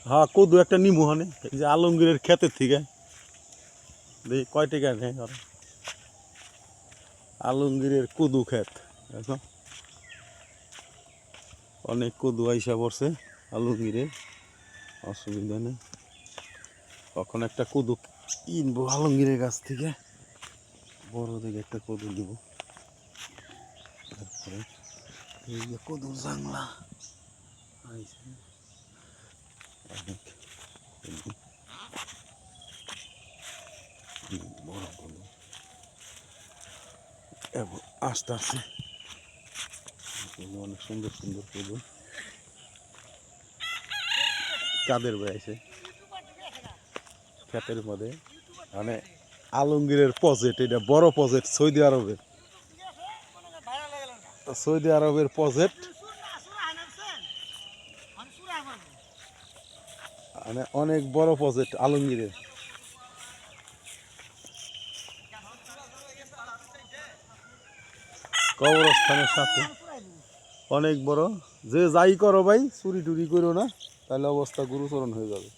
হ্যাঁ কদু একটা নিমু হানে এই যে আলমগীরের ক্ষেতের থেকে দেখি কয় টাকা নেয় ওরা। আলমগীরের কদু ক্ষেত দেখো অনেক কদু আইসা পড়ছে আলমগীরের, অসুবিধা নেই। কখন একটা কদু কিনবো আলমগীরের কাছ থেকে, বড় দিকে একটা কদু দিব। তারপরে এই যে কদুর জাংলা আইছে অনেক কদু, বড় কদু এবং আস্তে আস্তে অনেক সুন্দর সুন্দর কদু চাঁদের বেড়াইছে ক্ষেতের মধ্যে। মানে আলমগীরের প্রজেক্ট, এটা বড় প্রজেক্ট সৌদি আরবের, সৌদি আরবের প্রজেক্ট, মানে অনেক বড় প্রজেক্ট আলমগীরের। কবরস্থানের সাথে অনেক বড়। যে যাই করো ভাই চুরি টুরি করো না, তাহলে অবস্থা গুরুচরণ হয়ে যাবে।